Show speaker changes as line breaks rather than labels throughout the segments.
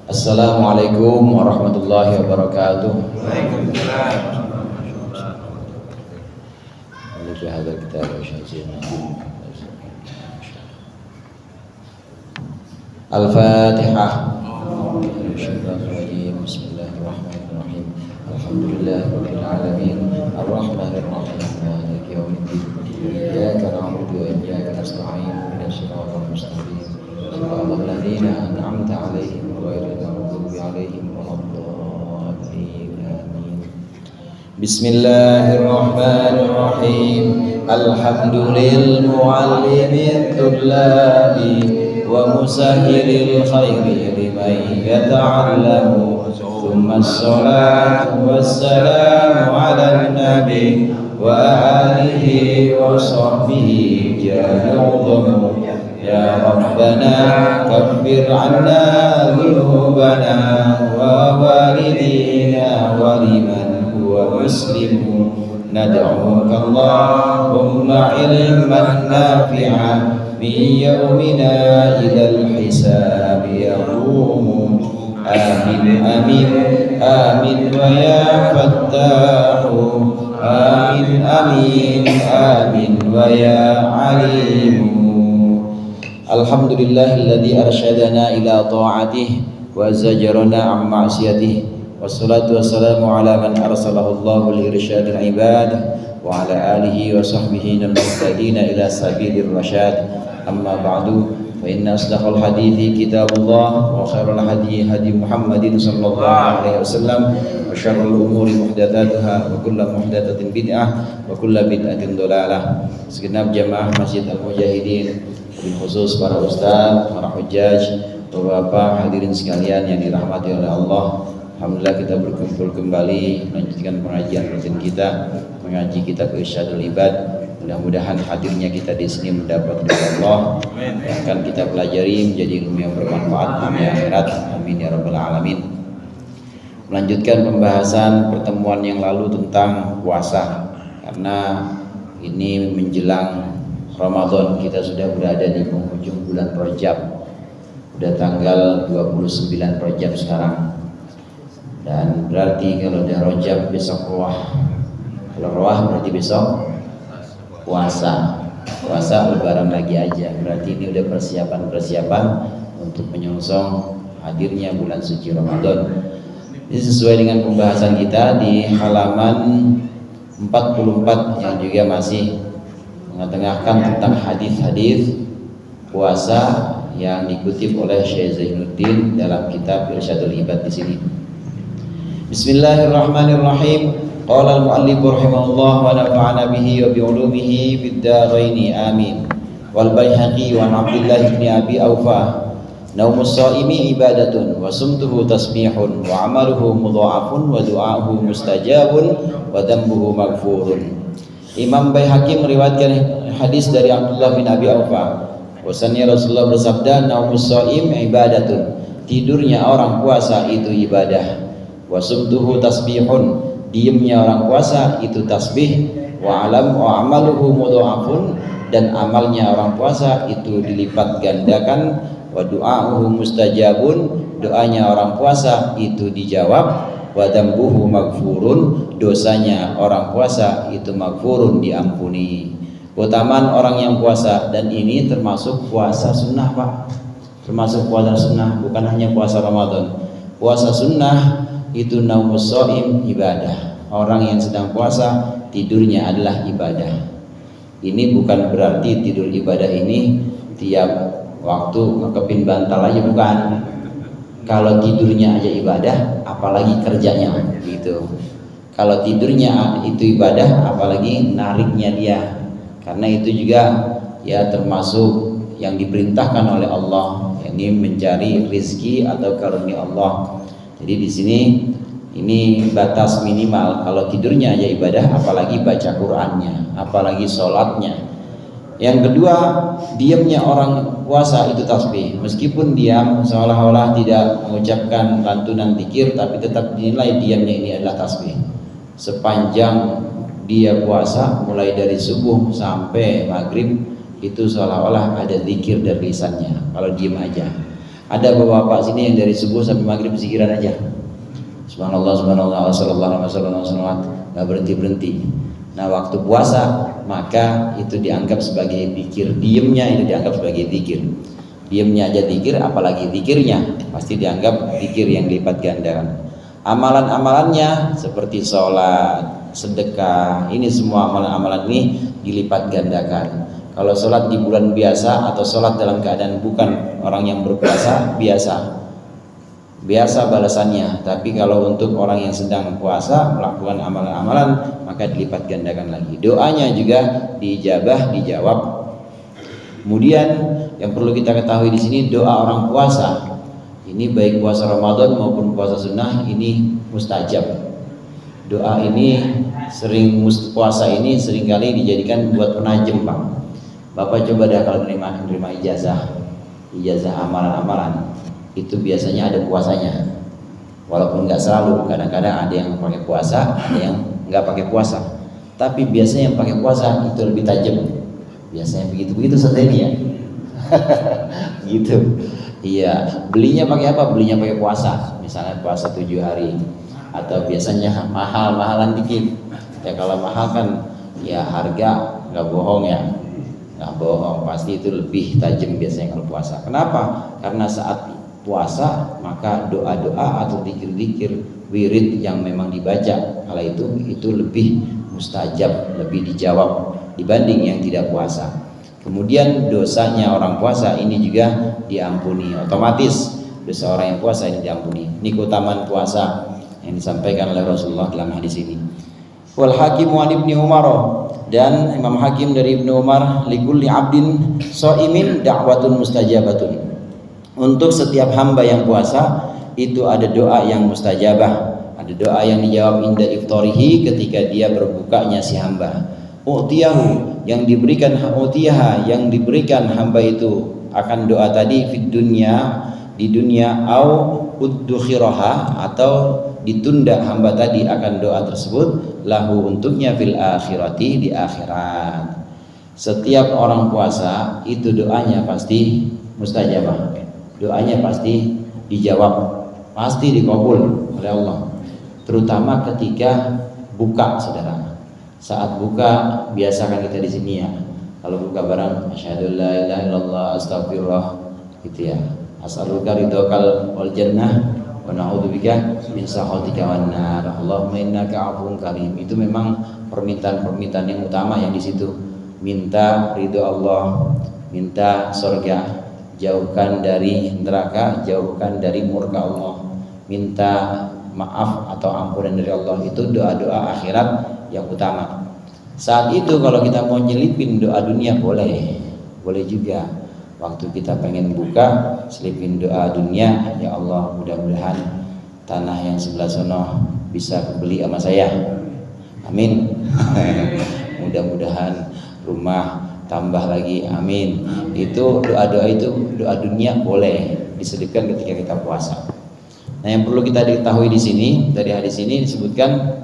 Assalamualaikum warahmatullahi wabarakatuh.
Waalaikumsalam.
Al-Fatihah. Bismillahirrahmanirrahim. Alhamdulillahirabbil alamin. Arrahmanir rahim. Maliki yaumiddin. Iyyaka na'budu wa iyyaka nasta'in. Ihdinas siratal mustaqim. Siratal ladzina an'amta 'alaihim ghairil maghdubi 'alaihim waladdallin. Amin. Bismillahirrahmanirrahim. Alhamdulillahil mu'allimit tullabi wa musahhilil khairi liman yata'allamu. Tsumma assalatu wassalamu 'alan nabi wa alihi wa sahbihi jami'udhum. Ya Rabbana kaffir 'anna dhunubana wa walidina wa liman huwa muslimun. Nad'uka Allahumma ilman nafi'an min yawmina ilal hisabi yaqumu. Amin amin amin wa ya fattahu. Amin amin amin wa ya alimu. Alhamdulillahilladzi arsyadana ila ta'atihi wa zajarana an ma'siyatihi. Wassalatu wassalamu ala man arsalahu Allahu li irsyadil ibad wa ala alihi wa sahbihi al-muhtadina ila sabilir rasyad. Amma ba'du, fa inna asdaqal hadithi kitabullah wa khairal hadi hadi Muhammadin sallallahu alaihi wasallam wa syarrul umuri muhdatsatuha wa kullu muhdatsatin bid'ah wa kullu bid'atin dhalalah. Segenap jamaah Masjid Al-Mujahidin, bil khusus para ustaz, para hujjaj, bapak-bapak hadirin sekalian yang dirahmati oleh Allah. Alhamdulillah kita berkumpul kembali melanjutkan pengajian rutin kita, mengaji kitab Irsyadul Ibad. Mudah-mudahan hadirnya kita di sini mendapat ridha Allah yang akan kita pelajari menjadi ilmu yang bermanfaat dunia akhirat. Amin ya rabbal alamin. Melanjutkan pembahasan pertemuan yang lalu tentang puasa, karena ini menjelang Ramadan, kita sudah berada di penghujung bulan Rajab. Sudah tanggal 29 Rajab sekarang. Dan berarti kalau udah Rajab besok Ruah. Kalau Ruah berarti besok puasa. Puasa lebaran lagi aja. Berarti ini udah persiapan untuk menyongsong hadirnya bulan suci Ramadan. Ini sesuai dengan pembahasan kita di halaman 44 yang juga masih mengetengahkan tentang hadis-hadis puasa yang dikutip oleh Syekh Zainuddin dalam kitab Irsyadul Ibad di sini. Bismillahirrahmanirrahim. Qala al-mu'allif rahimahullah wa nafa'ana bihi wa bi'ulumihi fid dharain amin. Wal Baihaqi wa Abdullah bin Abi Aufa, naumus shaimi ibadatun wa sumtuhu tasbihun wa amaluhu mudha'afun wa du'a'uhu mustajabun wa dhanbuhu maghfurun. Imam Baihaqi meriwayatkan hadis dari Abdullah bin Abi Aufa, bahwasanya Rasulullah bersabda, naumus shaim ibadatun, tidurnya orang puasa itu ibadah. Wasumtuhu tasbihun, diamnya orang puasa itu tasbih. Wa amaluhu mudha'afun, dan amalnya orang puasa itu dilipat gandakan. Wa du'a'uhu mustajabun, doanya orang puasa itu dijawab. Wa dzambuhu maghfurun, dosanya orang puasa itu maghfurun, diampuni. Keutamaan orang yang puasa, dan ini termasuk puasa sunnah Pak, termasuk puasa sunnah, bukan hanya puasa Ramadan. Puasa sunnah itu naumus shaim ibadah. Orang yang sedang puasa tidurnya adalah ibadah. Ini bukan berarti tidur ibadah ini tiap waktu ngekepin bantal aja, bukan. Kalau tidurnya aja ibadah, apalagi kerjanya gitu. Kalau tidurnya itu ibadah, apalagi nariknya dia. Karena itu juga ya termasuk yang diperintahkan oleh Allah, yakni mencari rizki atau karunia Allah. Jadi di sini ini batas minimal. Kalau tidurnya aja ibadah, apalagi baca Qur'annya, apalagi sholatnya. Yang kedua, diamnya orang puasa itu tasbih. Meskipun diam seolah-olah tidak mengucapkan lantunan zikir, tapi tetap dinilai diamnya ini adalah tasbih. Sepanjang dia puasa, mulai dari subuh sampai maghrib, itu seolah-olah ada zikir dari lisannya. Kalau diam aja. Ada bapak-bapak sini yang dari subuh sampai maghrib zikiran aja. Subhanallah, subhanallah, sallallahu alaihi wasallam, nggak berhenti. Nah, waktu puasa maka itu dianggap sebagai zikir. Diemnya itu dianggap sebagai zikir. Diemnya aja zikir, apalagi zikirnya pasti dianggap zikir yang dilipat gandakan. Amalan-amalannya seperti sholat, sedekah, ini semua amalan-amalan ini dilipat gandakan. Kalau sholat di bulan biasa atau sholat dalam keadaan bukan orang yang berpuasa, biasa balasannya. Tapi kalau untuk orang yang sedang puasa melakukan amalan-amalan, maka dilipat gandakan lagi. Doanya juga diijabah, dijawab. Kemudian yang perlu kita ketahui di sini, doa orang puasa ini baik puasa Ramadan maupun puasa sunnah ini mustajab. Doa ini puasa ini seringkali dijadikan buat penajem, Pak. Bapak coba dah kalau menerima ijazah amalan-amalan itu biasanya ada puasanya, walaupun nggak selalu. Kadang-kadang ada yang pakai puasa, ada yang nggak pakai puasa. Tapi biasanya yang pakai puasa itu lebih tajam. Biasanya begitu seperti ya. Gitu. Iya. Belinya pakai apa? Belinya pakai puasa. Misalnya puasa 7 hari. Atau biasanya mahal-mahalan dikit. Ya kalau mahal kan ya harga nggak bohong ya. Nggak bohong. Pasti itu lebih tajam biasanya kalau puasa. Kenapa? Karena saat puasa maka doa-doa atau zikir-zikir wirid yang memang dibaca kala itu lebih mustajab, lebih dijawab dibanding yang tidak puasa. Kemudian dosanya orang puasa ini juga diampuni otomatis. Dosa orang yang puasa ini diampuni. Ini keutamaan puasa yang disampaikan oleh Rasulullah dalam hadis ini. Wal hakimu an Ibnu Umar, dan Imam Hakim dari Ibnu Umar, likulli abdin shaimin da'watun mustajabatun. Untuk setiap hamba yang puasa itu ada doa yang mustajabah, ada doa yang dijawab inda iftarihi, ketika dia berbukanya si hamba. U'tiyahu, yang diberikan yang diberikan hamba itu akan doa tadi di dunia au uddukhiraha, atau ditunda hamba tadi akan doa tersebut lahu untuknya fil akhirati, di akhirat. Setiap orang puasa itu doanya pasti mustajabah. Doanya pasti dijawab, pasti dikabul oleh Allah. Terutama ketika buka, saudara. Saat buka, biasakan kita di sini ya. Kalau buka barang, asyhadu la ilaha illallah, astagfirullah, gitu ya. As'aluka ridhakal wal jannah wa na'udzubika min sakhatika wan nar. Allahumma innaka 'afuwun karim. Itu memang permintaan-permintaan yang utama yang di situ. Minta ridho Allah, minta surga, jauhkan dari neraka, jauhkan dari murka Allah, minta maaf atau ampunan dari Allah. Itu doa-doa akhirat yang utama. Saat itu kalau kita mau nyelipin doa dunia boleh juga. Waktu kita pengen buka, selipin doa dunia, ya Allah mudah-mudahan tanah yang sebelah sono bisa kebeli sama saya, amin. Mudah-mudahan rumah tambah lagi, amin. Itu doa-doa, itu doa dunia boleh diselipkan ketika kita puasa. Nah, yang perlu kita ketahui di sini, dari hadis ini disebutkan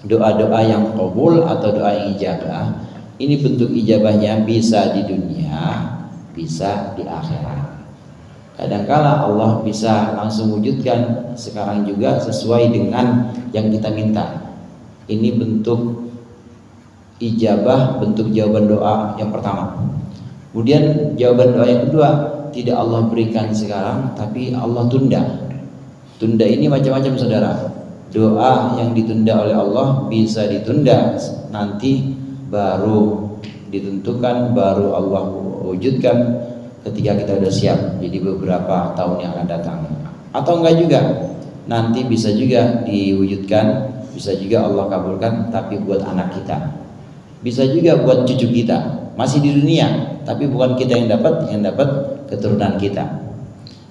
doa-doa yang qabul atau doa yang ijabah. Ini bentuk ijabahnya bisa di dunia, bisa di akhirat. Kadangkala Allah bisa langsung wujudkan sekarang juga sesuai dengan yang kita minta. Ini bentuk ijabah, bentuk jawaban doa yang pertama. Kemudian jawaban doa yang kedua, tidak Allah berikan sekarang tapi Allah tunda. Tunda ini macam-macam, saudara. Doa yang ditunda oleh Allah bisa ditunda, nanti baru ditentukan, baru Allah wujudkan ketika kita sudah siap, jadi beberapa tahun yang akan datang. Atau enggak juga, nanti bisa juga diwujudkan, bisa juga Allah kabulkan tapi buat anak kita, bisa juga buat cucu kita, masih di dunia tapi bukan kita yang dapat keturunan kita.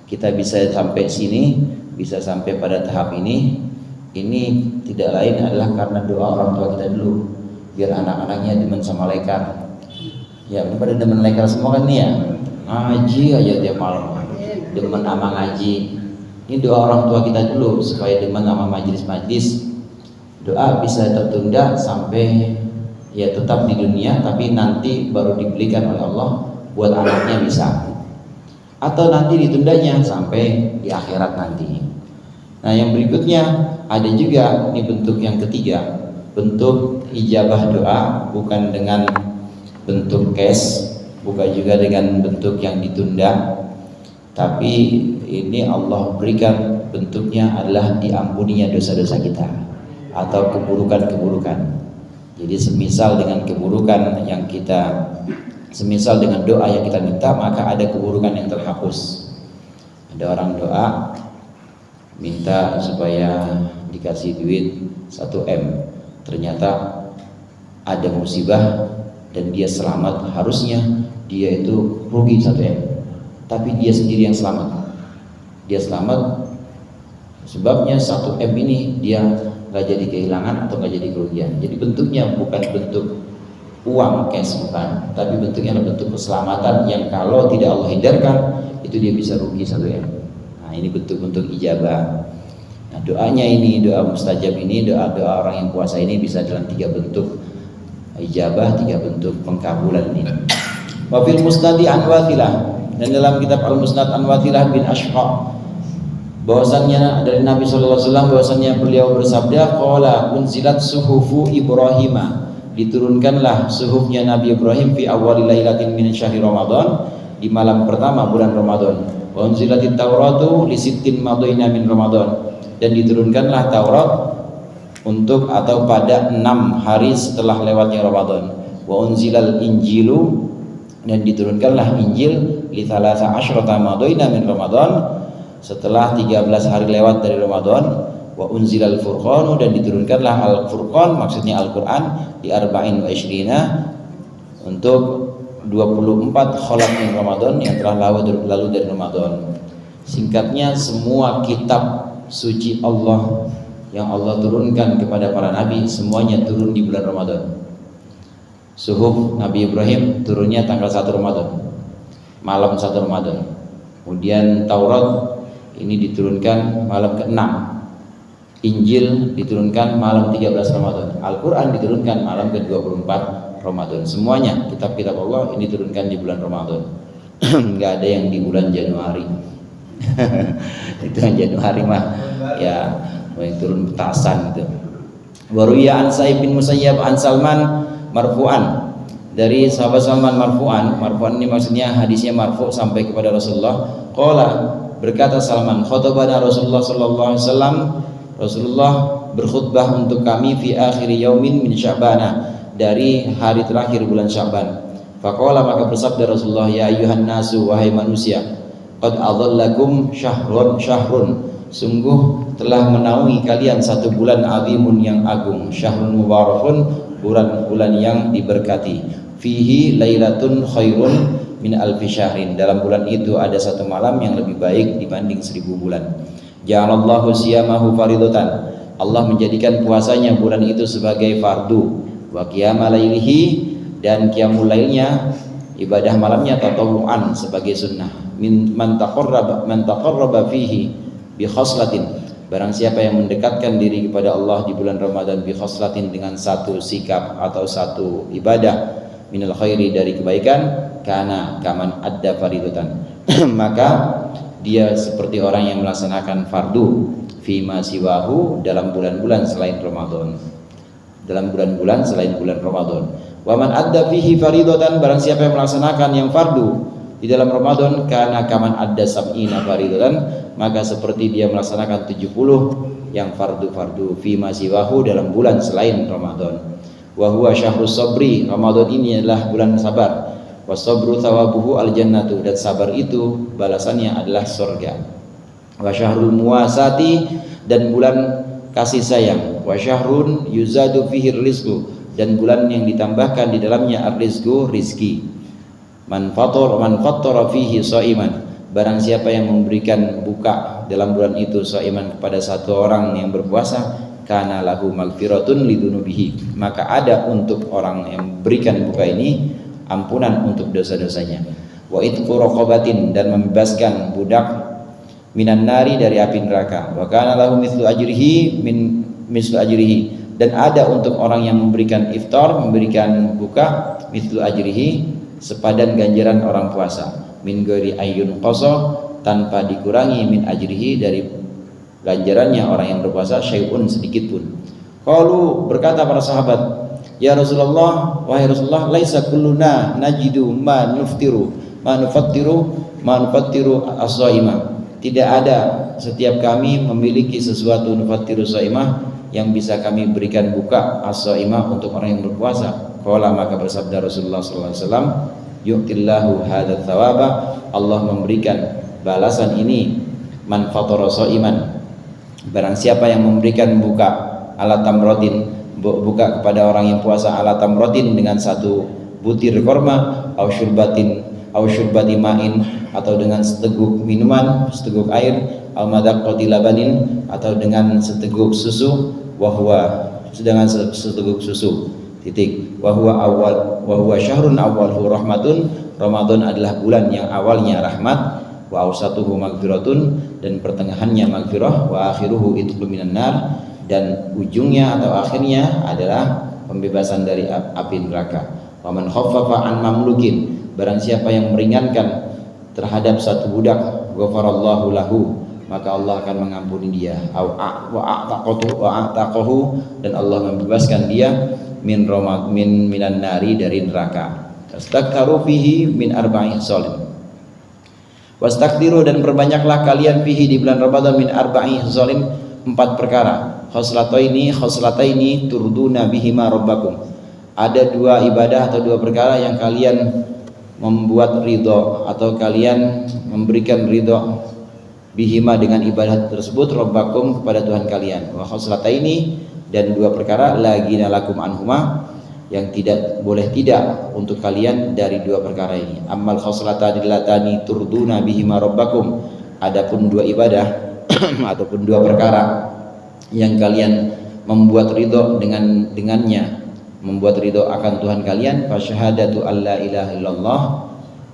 Kita bisa sampai sini, bisa sampai pada tahap ini tidak lain adalah karena doa orang tua kita dulu, biar anak-anaknya demen sama lekar. Ya, pada demen lekar semua kan nih ya, ngaji aja tiap malam, demen sama ngaji. Ini doa orang tua kita dulu supaya demen sama majlis-majlis. Doa bisa tertunda sampai ya tetap di dunia, tapi nanti baru diberikan oleh Allah buat anaknya bisa. atau nanti ditundanya sampai di akhirat nanti. Nah, yang berikutnya ada juga ini bentuk yang ketiga, bentuk ijabah doa bukan dengan bentuk cash, bukan juga dengan bentuk yang ditunda, tapi ini Allah berikan bentuknya adalah diampuninya dosa-dosa kita atau keburukan-keburukan. Jadi semisal dengan keburukan yang kita, semisal dengan doa yang kita minta, maka ada keburukan yang terhapus. Ada orang doa minta supaya dikasih duit 1 M, ternyata ada musibah dan dia selamat, harusnya dia itu rugi 1 M, tapi dia sendiri yang selamat. Dia selamat, sebabnya 1 M ini dia nggak jadi kehilangan atau nggak jadi kerugian. Jadi bentuknya bukan bentuk uang cash, bukan, tapi bentuknya adalah bentuk keselamatan yang kalau tidak Allah hindarkan itu dia bisa rugi 1 M. Nah, ini bentuk-bentuk ijabah. Nah, doanya ini, doa mustajab ini, doa-doa orang yang puasa ini bisa dalam 3 bentuk ijabah, 3 bentuk pengkabulan ini. Wa fil musnadi an Wathilah, dan dalam kitab Al-Musnad an Wathilah bin Ashqa, bahwasannya dari Nabi sallallahu alaihi wasallam, bahwasannya beliau bersabda, qala unzilat suhufu Ibrahimah, diturunkanlah suhufnya Nabi Ibrahim fi awwali lailatin min syahri Ramadan, di malam pertama bulan Ramadan. Wa unzilatit Tauratu li sittin madaina min Ramadan, dan diturunkanlah Taurat untuk atau pada 6 hari setelah lewatnya Ramadan. Wa unzilal Injilu, dan diturunkanlah Injil li 13 madaina min Ramadan, setelah 13 hari lewat dari Ramadan. Wa unzilal Furqanu, dan diturunkanlah Al-Furqan, maksudnya Al-Quran, di 24 untuk 24 khalat min Ramadan, yang telah lalu dari Ramadan. Singkatnya, semua kitab suci Allah yang Allah turunkan kepada para nabi semuanya turun di bulan Ramadan. Suhuf Nabi Ibrahim turunnya tanggal 1 Ramadan, malam 1 Ramadan. Kemudian Taurat ini diturunkan malam ke-6, Injil diturunkan malam 13 Ramadan, Al-Quran diturunkan malam ke-24 Ramadan. Semuanya kitab-kitab Allah ini diturunkan di bulan Ramadan. Nggak ada yang di bulan Januari. Itu yang Januari mah ya yang turun petasan gitu. Waruya an Sa'ib bin Musayyab an Salman marfu'an, dari sahabat Salman marfu'an. Marfu'an ini maksudnya hadisnya marfu' sampai kepada Rasulullah. Qala, berkata Salman, khotbana Rasulullah sallallahu alaihi wasallam, Rasulullah berkhutbah untuk kami fi akhir yaumin min Sya'bana, dari hari terakhir bulan Sya'ban. Faqala, maka bersabda Rasulullah, ya ayyuhan nasu, wahai manusia, qad adhallakum syahrun, sungguh telah menaungi kalian 1 bulan azimun yang agung, syahrun mubarakun, bulan yang diberkati, fihi lailatun khairun min alfi syahrin, dalam bulan itu ada 1 malam yang lebih baik dibanding 1000 bulan. Ja'alallahu siyamahu faridatan, Allah menjadikan puasanya bulan itu sebagai fardu. Wa qiyama lailihi, dan qiyamul lailnya, ibadah malamnya, tatawu'an, sebagai sunnah. Man taqarraba fihi bi khaslatin, barang siapa yang mendekatkan diri kepada Allah di bulan Ramadan bi khaslatin, dengan 1 sikap atau 1 ibadah, minal khairi, dari kebaikan, kana kaman adda faridatan, maka dia seperti orang yang melaksanakan fardu fima siwahu, dalam bulan-bulan selain Ramadan, dalam bulan-bulan selain bulan Ramadan. Wa man adda fihi faridatan, barang siapa yang melaksanakan yang fardu di dalam Ramadan, kana kaman adda sab'ina faridatan, maka seperti dia melaksanakan 70 yang fardu-fardu fima siwahu, dalam bulan selain Ramadan. Wa huwa syahrus sabri, Ramadan ini adalah bulan sabar. Wasabru thawabuhu al-jannatu, dan sabar itu balasannya adalah surga. Wa syahrul muwasati, dan bulan kasih sayang. Wa syahrun yuzadu fihi rizqu, dan bulan yang ditambahkan di dalamnya ar-rizqu, rizki. Man fattara fihi shaiman, barang siapa yang memberikan buka dalam bulan itu shaiman, kepada 1 orang yang berpuasa, kana lahu maghfiratun lidunubihi, maka ada untuk orang yang berikan buka ini ampunan untuk dosa-dosanya. Wa itqu raqabatin, dan membebaskan budak minan nari, dari api neraka. Wa kana lahu mithlu ajrihi mislu ajrihi, dan ada untuk orang yang memberikan iftar, memberikan buka, mithlu ajrihi, sepadan ganjaran orang puasa. min ghairi ayyun qasa, tanpa dikurangi min ajrihi dari ganjarannya orang yang berpuasa syai'un sedikit pun. Qalu, berkata para sahabat, ya Rasulullah, wahai Rasulullah, laisa kulluna najidu ma nufattiru as-shaimah. Tidak ada setiap kami memiliki sesuatu nufattiru shaimah yang bisa kami berikan buka as-shaimah untuk orang yang berpuasa. Qala, maka bersabda Rasulullah sallallahu alaihi wasallam, yu'tillahu hadzal thawaba, Allah memberikan balasan ini, man fatara shaiman, barang siapa yang memberikan buka ala tamrotin, buka kepada orang yang puasa ala tamrotin dengan satu butir korma, au syurbati ma'in, atau dengan seteguk minuman, seteguk air, au madaqqati labanin, atau dengan seteguk susu, sedangkan seteguk susu, titik, wahwa syahrun awwaluhu rahmatun, Ramadan adalah bulan yang awalnya rahmat, wa awsatuhu magfiratun, dan pertengahannya magfirah, wa akhiruhu itqu minan nar, dan ujungnya atau akhirnya adalah pembebasan dari api neraka. Wa man khaffafa an mamlukin, barang siapa yang meringankan terhadap satu budak, ghafarallahu lahu, maka Allah akan mengampuni dia. Wa a'taqahu, dan Allah membebaskan dia minan nari, dari neraka. Tastaktaru fihi min arba'i salim. Wastaktiru, dan perbanyaklah kalian fihi di bulan Ramadan min arba'i salim, 4 perkara. Khoslataini turduna bihima rabbakum. Ada 2 ibadah atau 2 perkara yang kalian membuat ridho atau kalian memberikan ridho bihima dengan ibadah tersebut, rabbakum, kepada Tuhan kalian. Wa khoslataini, dan 2 perkara lagi nalakum anhuma, yang tidak boleh tidak untuk kalian dari 2 perkara ini. Ammal khoslatani turduna bihima rabbakum, adapun 2 ibadah ataupun 2 perkara yang kalian membuat ridho dengannya, membuat ridho akan Tuhan kalian, fasyahadatu alla ilaha illallah,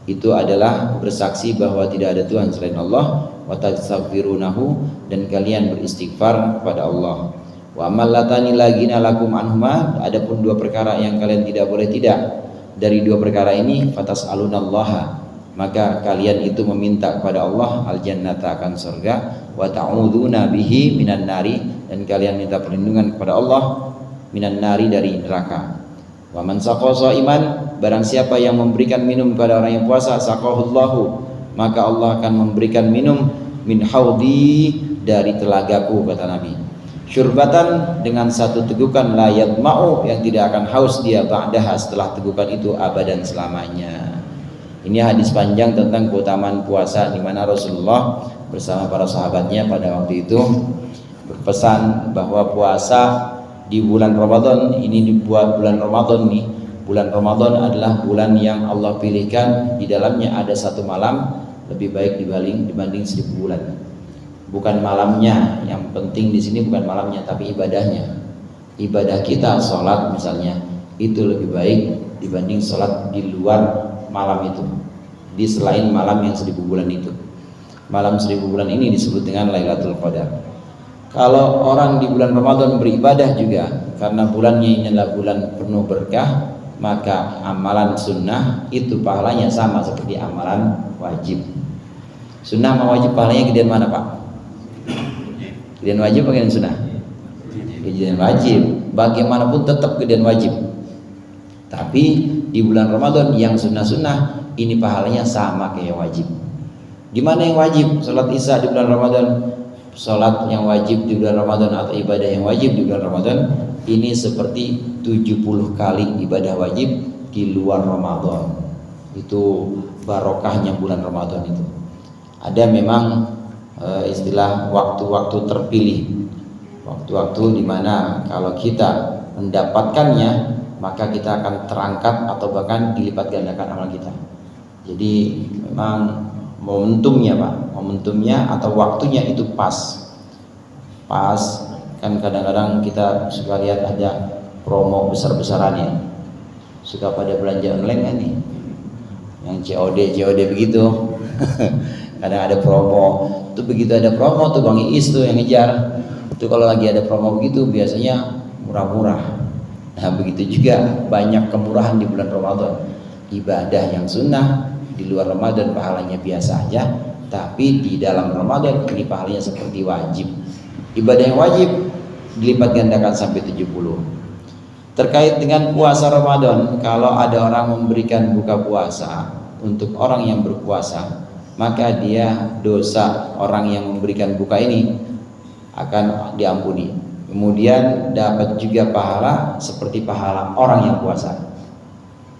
itu adalah bersaksi bahwa tidak ada Tuhan selain Allah, wa tastaghfirunahu, dan kalian beristighfar kepada Allah. Wa amallatani lagina lakum anhuma, adapun 2 perkara yang kalian tidak boleh tidak dari 2 perkara ini, fatas'alunallaha, maka kalian itu meminta kepada Allah al-jannata, akan surga, wa ta'udzuna bihi minan nari, dan kalian minta perlindungan kepada Allah minan nari, dari neraka. Wa man saqa shaiman, barang siapa yang memberikan minum kepada orang yang puasa, saqahullahu, maka Allah akan memberikan minum min haudi, dari telagaku, kata Nabi. Syurbatan, dengan satu tegukan, la yadma'u, yang tidak akan haus dia ba'daha, setelah tegukan itu, abadan, selamanya. Ini hadis panjang tentang keutamaan puasa, di mana Rasulullah bersama para sahabatnya pada waktu itu berpesan bahwa puasa di bulan Ramadan ini, dibuat bulan Ramadan nih, bulan Ramadan adalah bulan yang Allah pilihkan, di dalamnya ada 1 malam lebih baik dibanding 1000 bulan. Bukan malamnya, yang penting di sini bukan malamnya, tapi ibadahnya. Ibadah kita sholat misalnya, itu lebih baik dibanding sholat di luar malam itu, di selain malam yang 1000 bulan itu. Malam 1000 bulan ini disebut dengan Lailatul Qadar. Kalau orang di bulan Ramadan beribadah juga, karena bulannya ini adalah bulan penuh berkah, maka amalan sunnah itu pahalanya sama seperti amalan wajib. Sunnah sama wajib pahalanya gedean mana, Pak? Gedean wajib apa gedean sunnah? Gedean wajib. Bagaimanapun tetap gedean wajib. Tapi di bulan Ramadan yang sunnah-sunnah ini pahalanya sama kayak wajib. Gimana yang wajib? Salat Isya di bulan Ramadan, salat yang wajib di bulan Ramadan, atau ibadah yang wajib di bulan Ramadan, ini seperti 70 kali ibadah wajib di luar Ramadan. Itu barokahnya bulan Ramadan itu. Ada memang istilah waktu-waktu terpilih, waktu-waktu di mana kalau kita mendapatkannya, maka kita akan terangkat atau bahkan dilipat gandakan amal kita. Jadi memang momentumnya, Pak, momentumnya atau waktunya itu pas. Kan kadang-kadang kita suka lihat ada promo besar-besarannya, suka pada belanja online kan nih, yang COD begitu. Kadang ada promo tuh, begitu ada promo tuh Bang Iis tuh yang ngejar tuh, kalau lagi ada promo begitu biasanya murah-murah. Nah begitu juga banyak kemurahan di bulan Ramadan. Ibadah yang sunnah di luar Ramadan pahalanya biasa aja, tapi di dalam Ramadan ini pahalanya seperti wajib. Ibadah yang wajib dilipat gandakan sampai 70. Terkait dengan puasa Ramadan, kalau ada orang memberikan buka puasa untuk orang yang berpuasa, maka dia dosa orang yang memberikan buka ini akan diampuni. Kemudian dapat juga pahala seperti pahala orang yang puasa.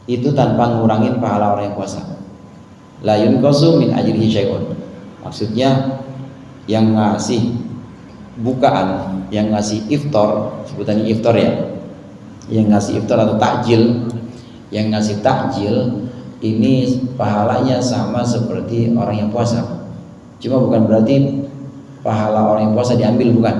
Itu tanpa ngurangin pahala orang yang puasa. La yunqasu min ajrihi syai'un. Maksudnya yang ngasih bukaan, yang ngasih iftar, sebutannya iftar ya, yang ngasih iftar atau takjil, yang ngasih takjil ini pahalanya sama seperti orang yang puasa. Cuma bukan berarti pahala orang yang puasa diambil, bukan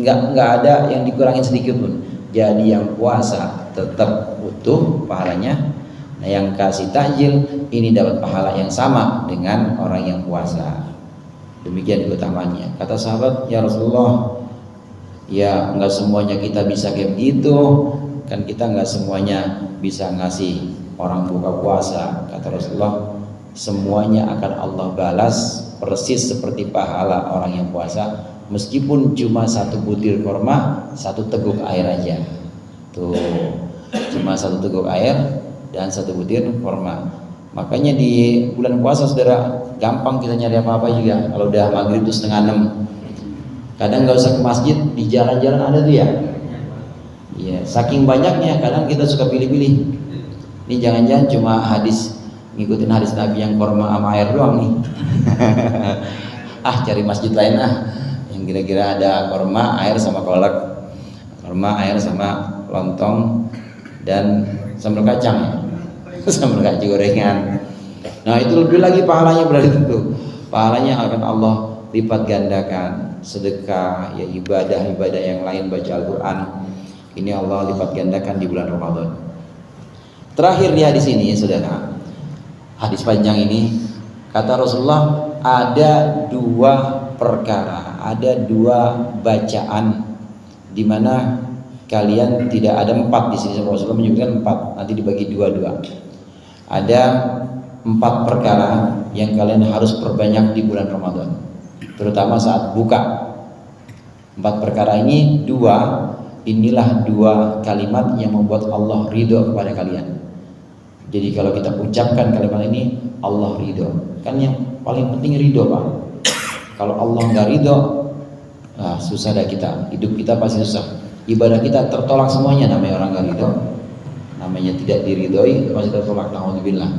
nggak ada yang dikurangin sedikit pun. Jadi yang puasa tetap utuh pahalanya. Nah, yang kasih takjil ini dapat pahala yang sama dengan orang yang puasa. Demikian keutamaannya. Kata sahabat, ya Rasulullah, ya nggak semuanya kita bisa kayak begitu, kan kita nggak semuanya bisa ngasih orang buka puasa. Kata Rasulullah, semuanya akan Allah balas persis seperti pahala orang yang puasa, meskipun cuma satu butir kurma, satu teguk air aja. Tuh, cuma satu teguk air dan satu butir kurma. Makanya di bulan puasa saudara, gampang kita nyari apa-apa juga. Kalau udah maghrib itu 5:30, kadang nggak usah ke masjid, di jalan-jalan ada tuh ya. Iya, saking banyaknya kadang kita suka pilih-pilih. Ini jangan-jangan cuma hadis, ngikutin hadis Nabi yang korma sama air doang nih. Cari masjid lain yang kira-kira ada korma, air sama kolak, korma, air sama lontong dan sambal kacang ya. Sambal kacang gorengan. Nah itu lebih lagi pahalanya, berarti itu pahalanya akan Allah lipat gandakan. Sedekah, ya ibadah-ibadah yang lain, baca Al-Quran, ini Allah lipat gandakan di bulan Ramadan. Terakhir di hadis ini saudara, hadis panjang ini, kata Rasulullah, ada dua perkara, ada dua bacaan di mana kalian tidak ada empat di sini. Rasulullah menyebutkan empat, nanti dibagi dua-dua. Ada 4 perkara yang kalian harus perbanyak di bulan Ramadan, terutama saat buka. 4 perkara ini, inilah dua kalimat yang membuat Allah ridho kepada kalian. Jadi kalau kita ucapkan kalimat ini, Allah ridho. Kan yang paling penting ridho, Pak. Kalau Allah nggak ridho, susah dah kita. Hidup kita pasti susah. Ibadah kita tertolak semuanya. Namanya orang nggak ridho, namanya tidak diridhoi, pasti tertolak. Alhamdulillah.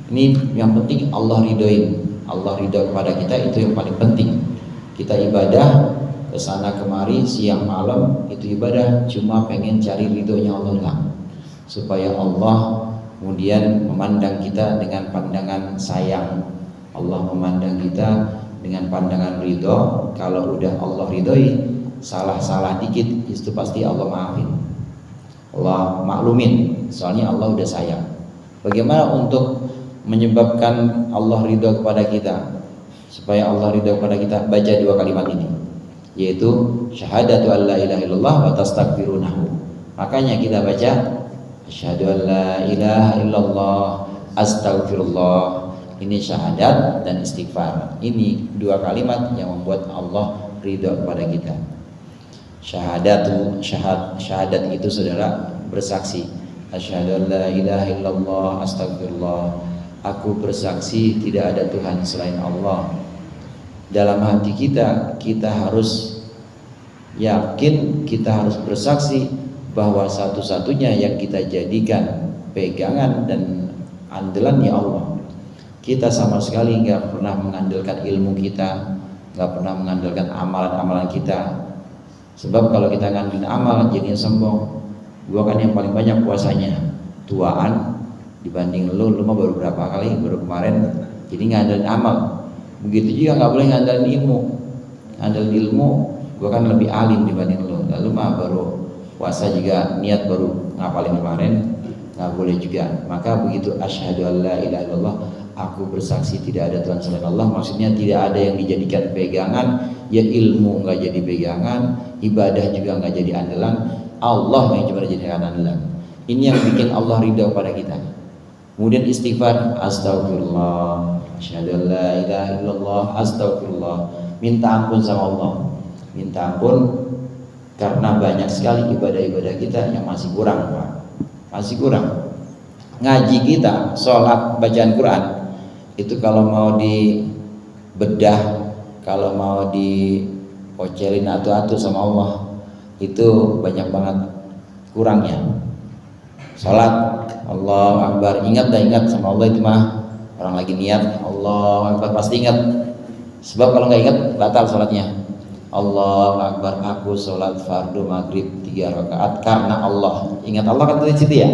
Ini yang penting Allah ridhoin. Allah ridho kepada kita, itu yang paling penting. Kita ibadah kesana kemari siang malam, itu ibadah cuma pengen cari ridhonya Allah lah, supaya Allah kemudian memandang kita dengan pandangan sayang. Allah memandang kita dengan pandangan ridho. Kalau udah Allah ridhoi, salah-salah dikit itu pasti Allah maafin, Allah maklumin, soalnya Allah udah sayang. Bagaimana untuk menyebabkan Allah ridho kepada kita? Supaya Allah ridho kepada kita, baca dua kalimat ini, yaitu syahadatu an la ilaha illallah wa tastaghfirunahu. Makanya kita baca asyhadu an la ilaha illallah astaghfirullah. Ini syahadat dan istighfar. Ini dua kalimat yang membuat Allah ridho kepada kita. Syahadat itu saudara bersaksi, asyhadu an la ilaha illallah astaghfirullah, aku bersaksi tidak ada Tuhan selain Allah. Dalam hati kita harus yakin, kita harus bersaksi bahwa satu-satunya yang kita jadikan pegangan dan andalan ya Allah. Kita sama sekali nggak pernah mengandalkan ilmu kita, nggak pernah mengandalkan amalan-amalan kita. Sebab kalau kita ngandelin amal jadinya sombong. Gua kan yang paling banyak puasanya, tuaan dibanding lu mah baru berapa kali, baru kemarin. Jadi ngandelin amal. Begitu juga nggak boleh ngandelin ilmu. Ngandelin ilmu, gua kan lebih alim dibanding lu. Lalu mah baru puasa juga niat baru ngapalin kemarin, nggak boleh juga. Maka begitu asyhadu an la ilaha illallah, aku bersaksi tidak ada Tuhan selain Allah, maksudnya tidak ada yang dijadikan pegangan. Ya ilmu nggak jadi pegangan, ibadah juga nggak jadi andalan, Allah yang cuma dijadikan andalan. Ini yang bikin Allah ridha pada kita. Kemudian istighfar, astagfirullah, asyhadu an la ilaha illallah, astagfirullah. Minta ampun sama Allah. Minta ampun karena banyak sekali ibadah-ibadah kita yang masih kurang, Pak. Masih kurang. Ngaji kita, sholat, bacaan Quran itu kalau mau dibedah, kalau mau diocelin atu-atu sama Allah itu banyak banget kurangnya. Sholat, Allahu Akbar, ingat sama Allah itu mah orang lagi niat Allahu Akbar pasti ingat. Sebab kalau nggak ingat batal sholatnya. Allahu Akbar, aku sholat fardu maghrib 3 rakaat karena Allah. Ingat Allah kan di situ ya.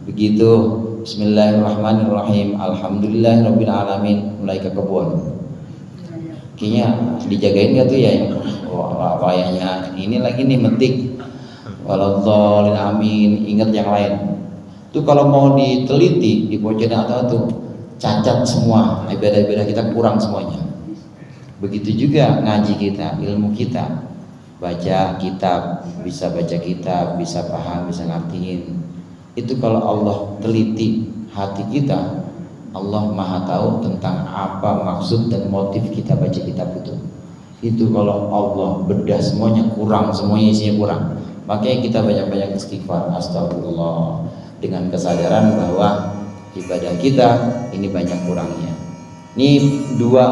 Begitu Bismillahirrahmanirrahim, Alhamdulillahirabbil alamin, mulai ke kebun. Kayaknya dijagain nggak tuh ya? Wayahnya ini lagi nih metik. Waladhdallin amin, ingat yang lain. Itu kalau mau diteliti, dibocorin atau cacat semua, ibadah-ibadah kita kurang semuanya. Begitu juga ngaji kita, ilmu kita, baca kitab, bisa baca kitab, bisa paham, bisa ngertiin. Itu kalau Allah teliti hati kita, Allah maha tahu tentang apa maksud dan motif kita baca kitab itu. Itu kalau Allah bedah semuanya kurang, semuanya isinya kurang. Makanya kita banyak-banyak istighfar, astagfirullah, dengan kesadaran bahwa ibadah kita ini banyak kurangnya. Ini dua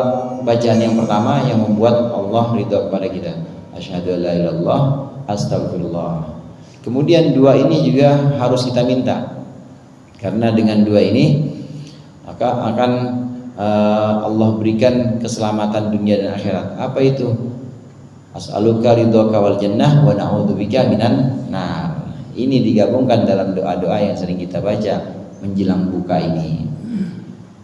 bacaan yang pertama yang membuat Allah ridha kepada kita. Asyhadu an la ilaha illallah, astagfirullah. Kemudian dua ini juga harus kita minta. Karena dengan dua ini maka akan Allah berikan keselamatan dunia dan akhirat. Apa itu? As'aluka ridhaka wal jannah wa na'udzubika minan nar. Ini digabungkan dalam doa-doa yang sering kita baca menjelang buka ini.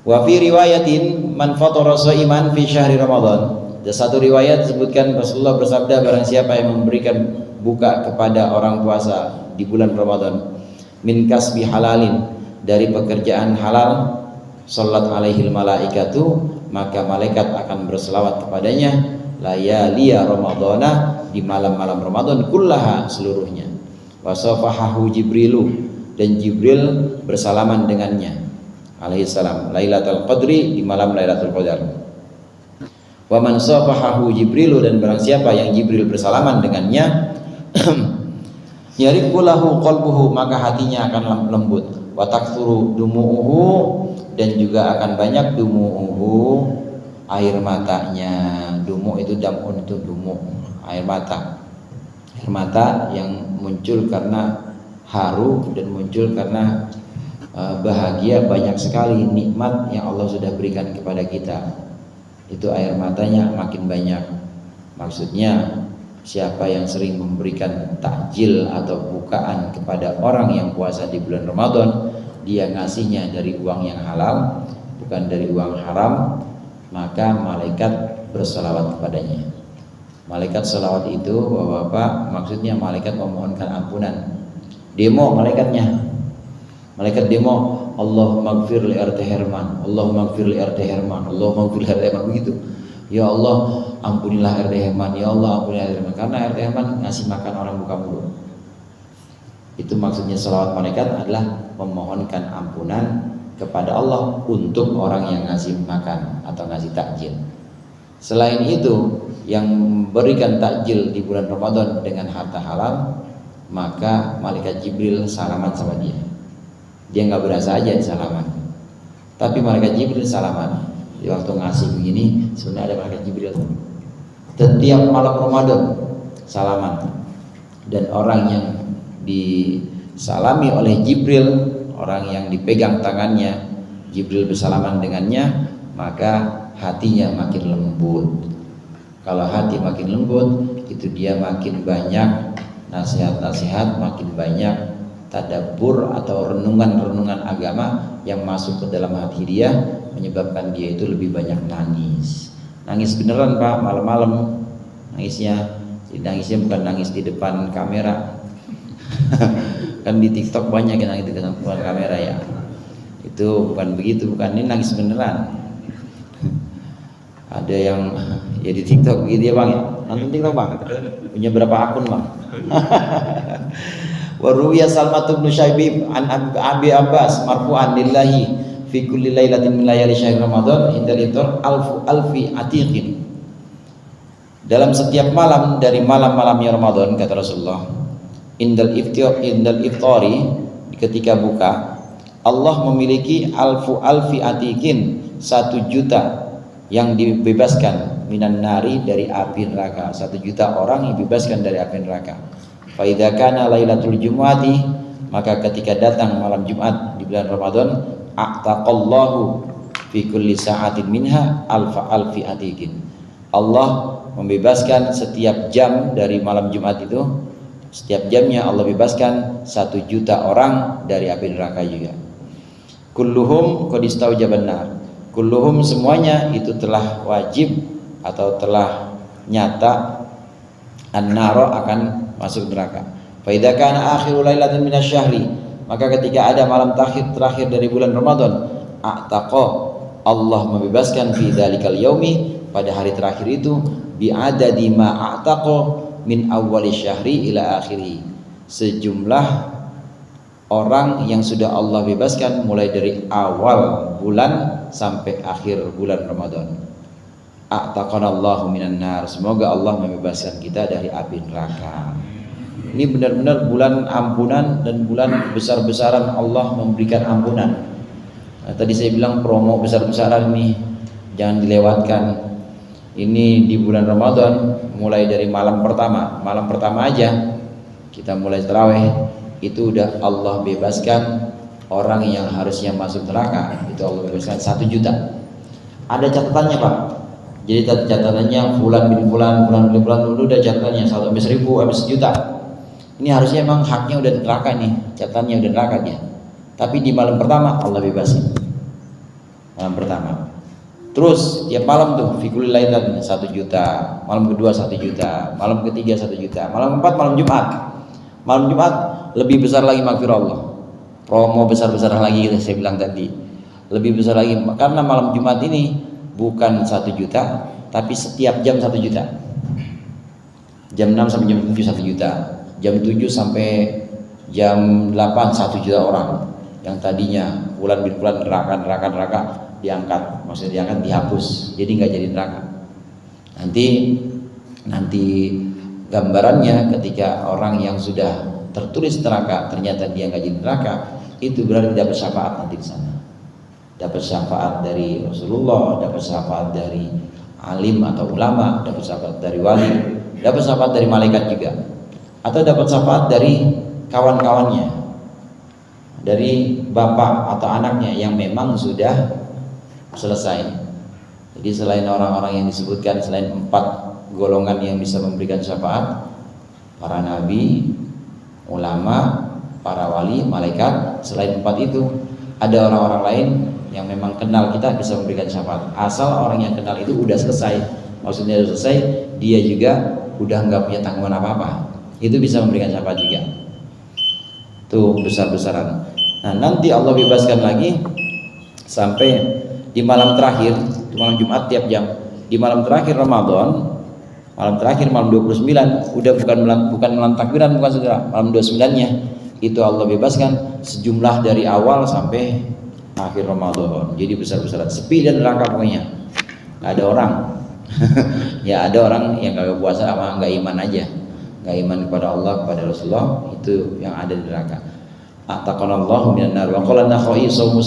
Wa fi riwayatin man fatara shaiman fi syahri Ramadan. Ada satu riwayat disebutkan Rasulullah bersabda, barang siapa yang memberikan buka kepada orang puasa di bulan Ramadan min kasbi halalin, dari pekerjaan halal, salat alaihil malaikatu, maka malaikat akan berselawat kepadanya layaliya ramadhana, di malam-malam Ramadan kullaha, seluruhnya. Wasafahahu Jibrilu, dan Jibril bersalaman dengannya alaihi salam Lailatul Qadri, di malam Lailatul Qadar. Wa man safahahu Jibrilu, dan barang siapa yang Jibril bersalaman dengannya yariqulahu qalbuhu, maka hatinya akan lembut. Wa taktsuru dumu'uhu, dan juga akan banyak dumu'uhu, air matanya. Dumu itu damun, itu dumu, air mata. Air mata yang muncul karena haru dan muncul karena bahagia. Banyak sekali nikmat yang Allah sudah berikan kepada kita, itu air matanya makin banyak. Maksudnya siapa yang sering memberikan takjil atau bukaan kepada orang yang puasa di bulan Ramadan, dia ngasihnya dari uang yang halal, bukan dari uang haram, maka malaikat berselawat kepadanya. Malaikat selawat itu Bapak-bapak, maksudnya malaikat memohonkan ampunan. Demo malaikatnya, malaikat demo, Allahumma gfir li RT Herman, Allahumma gfir li RT Herman, Allahumma gfir li RT Herman, begitu. Ya Allah, ampunilah RT Herman, ya Allah ampunilah RT Herman, karena RT Herman ngasih makan orang buka mulut. Itu maksudnya selawat malaikat adalah memohonkan ampunan kepada Allah untuk orang yang ngasih makan atau ngasih takjil. Selain itu, yang memberikan takjil di bulan Ramadan dengan harta halal, maka malaikat Jibril salaman sama dia. Dia nggak berasa aja salaman, tapi malaikat Jibril salaman. Di waktu ngasih begini, sebenarnya ada malaikat Jibril. Setiap malam Ramadan salaman. Dan orang yang disalami oleh Jibril, orang yang dipegang tangannya, Jibril bersalaman dengannya, maka hatinya makin lembut. Kalau hati makin lembut, itu dia makin banyak nasihat-nasihat, makin banyak tadabbur atau renungan-renungan agama yang masuk ke dalam hati dia, menyebabkan dia itu lebih banyak nangis. Nangis beneran Pak, malam-malam nangisnya. Nangisnya bukan nangis di depan kamera. Kan di TikTok banyak yang nangis di depan kamera ya. Itu bukan begitu, bukan, ini nangis beneran. Ada yang ya di TikTok gitu ya Bang ya. Nonton TikTok Bang? Punya berapa akun Bang? Wa ruwiya Salmah bin Syaibib an Abi Abbas marfu'an lillahi fi kulli lailatin min layali syahr Ramadan indal iftar alfi atiqin. Dalam setiap malam dari malam-malamnya Ramadan, kata Rasulullah, indal iftari, ketika buka, Allah memiliki alfi atiqin, 1 juta yang dibebaskan minan nari, dari api neraka. 1 juta orang yang dibebaskan dari api neraka. Fa idza kana lailatul jumu'ati, maka ketika datang malam Jumat di bulan Ramadan, a'taqallahu fi kulli sa'atin minha alfi atiqin. Allah membebaskan setiap jam dari malam Jumat itu, setiap jamnya Allah bebaskan 1 juta orang dari api neraka juga. Kulluhum qad istaujaban nar. Kulluhum, semuanya itu telah wajib atau telah nyata an-naro, akan masuk neraka. Fa idza kana akhiru lailatin minasyahri, maka ketika ada malam terakhir dari bulan Ramadan, a'taqa, Allah membebaskan fi dzalikal yaumi, pada hari terakhir itu, bi adadi ma a'taqa min awwali syahri ila akhiri, sejumlah orang yang sudah Allah bebaskan mulai dari awal bulan sampai akhir bulan Ramadan. A'taqanallahu minan nar, semoga Allah membebaskan kita dari api neraka. Ini benar-benar bulan ampunan dan bulan besar-besaran Allah memberikan ampunan. Nah, tadi saya bilang promo besar-besaran nih, jangan dilewatkan. Ini di bulan Ramadan, mulai dari malam pertama aja kita mulai tarawih, itu udah Allah bebaskan orang yang harusnya masuk neraka, itu Allah bebaskan 1 juta. Ada catatannya Pak. Jadi catatannya fulan bin fulan dulu udah catatannya 1 sampai 1000 sampai 1 juta. Ini harusnya emang haknya udah neraka nih, catatannya udah neraka dia. Tapi di malam pertama Allah bebasin. Malam pertama. Terus tiap malam tuh fikul lailatin 1 juta, malam kedua 1 juta, malam ketiga 1 juta, malam keempat malam Jumat. Malam Jumat lebih besar lagi maghfirah Allah. Promo besar-besaran lagi gitu saya bilang tadi. Lebih besar lagi karena malam Jumat ini bukan 1 juta, tapi setiap jam 1 juta. Jam 6 sampai jam 7 1 juta. Jam 7 sampai jam 8 1 juta orang. Yang tadinya bulan bin bulan neraka diangkat, maksudnya diangkat, dihapus, jadi nggak jadi neraka. Nanti gambarannya ketika orang yang sudah tertulis neraka ternyata dia nggak jadi neraka, itu berarti dapat syafaat nanti di sana. Dapat syafaat dari Rasulullah, dapat syafaat dari alim atau ulama, dapat syafaat dari wali, dapat syafaat dari malaikat juga, atau dapat syafaat dari kawan-kawannya, dari bapak atau anaknya yang memang sudah selesai. Jadi selain orang-orang yang disebutkan, selain 4 golongan yang bisa memberikan syafaat, para nabi, ulama, para wali, malaikat, selain 4 itu ada orang-orang lain yang memang kenal kita bisa memberikan syafaat. Asal orang yang kenal itu udah selesai, maksudnya udah selesai, dia juga udah nggak punya tanggungan apa-apa, itu bisa memberikan syafaat juga. Tuh besar-besaran. Nah nanti Allah bebaskan lagi sampai di malam terakhir, di malam Jumat tiap jam. Di malam terakhir Ramadan, malam terakhir malam 29, udah bukan malam takbiran, bukan saudara, malam 29-nya itu Allah bebaskan sejumlah dari awal sampai akhir Ramadan. Jadi besar-besaran, sepi dan neraka pokoknya. Nggak ada orang. Ya ada orang yang kagak puasa sama nggak iman aja, nggak iman kepada Allah, kepada Rasulullah, itu yang ada di neraka. Ataqanallahu minan nar. Wa qala nakhai saumu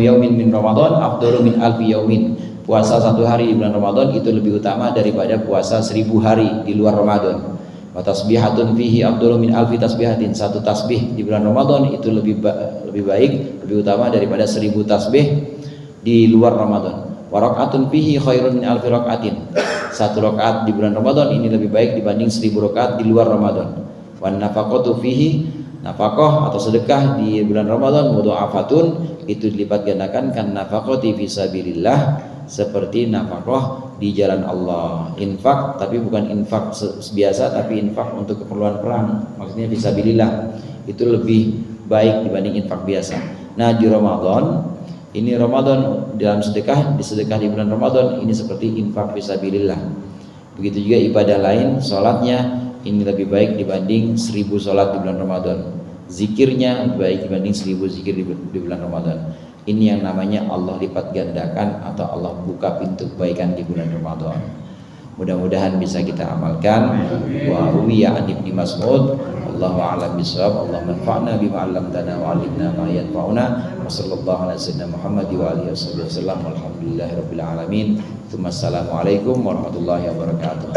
yaumin min Ramadan afdalu min alfi yaumin. Puasa 1 hari di bulan Ramadan itu lebih utama daripada puasa 1000 hari di luar Ramadan. Wa tasbihatun fihi afdalu min alfi tasbihatin. 1 tasbih di bulan Ramadan itu lebih baik, lebih utama daripada 1000 tasbih di luar Ramadan. Wa rakaatun fihi khairun min alfi rakaatin. 1 rakaat di bulan Ramadan ini lebih baik dibanding 1000 rakaat di luar Ramadan. Wa nafaqatu fihi, nafkah atau sedekah di bulan Ramadan mudha'afatun, itu dilipat gandakan kan nafaqati fi sabilillah, seperti nafkah di jalan Allah. Infak, tapi bukan infak biasa, tapi infak untuk keperluan perang, maksudnya fi sabilillah, itu lebih baik dibanding infak biasa. Nah di Ramadan ini, Ramadan dalam sedekah di bulan Ramadan ini seperti infak fi sabilillah. Begitu juga ibadah lain, sholatnya ini lebih baik dibanding 1000 sholat di bulan Ramadan. Zikirnya lebih baik dibanding 1000 zikir di bulan Ramadan. Ini yang namanya Allah lipat gandakan atau Allah buka pintu kebaikan di bulan Ramadan. Mudah-mudahan bisa kita amalkan. Wa ruwiya an Ibnu Mas'ud, wallahu a'lam bishawab. Allahumma anfa'na bima 'allamtana wa 'allimna ma yanfa'una. Wa sallallahu ala sayyidina Muhammad wa alihi wasallam. Walhamdulillahirabbil alamin. Assalamualaikum warahmatullahi wabarakatuh.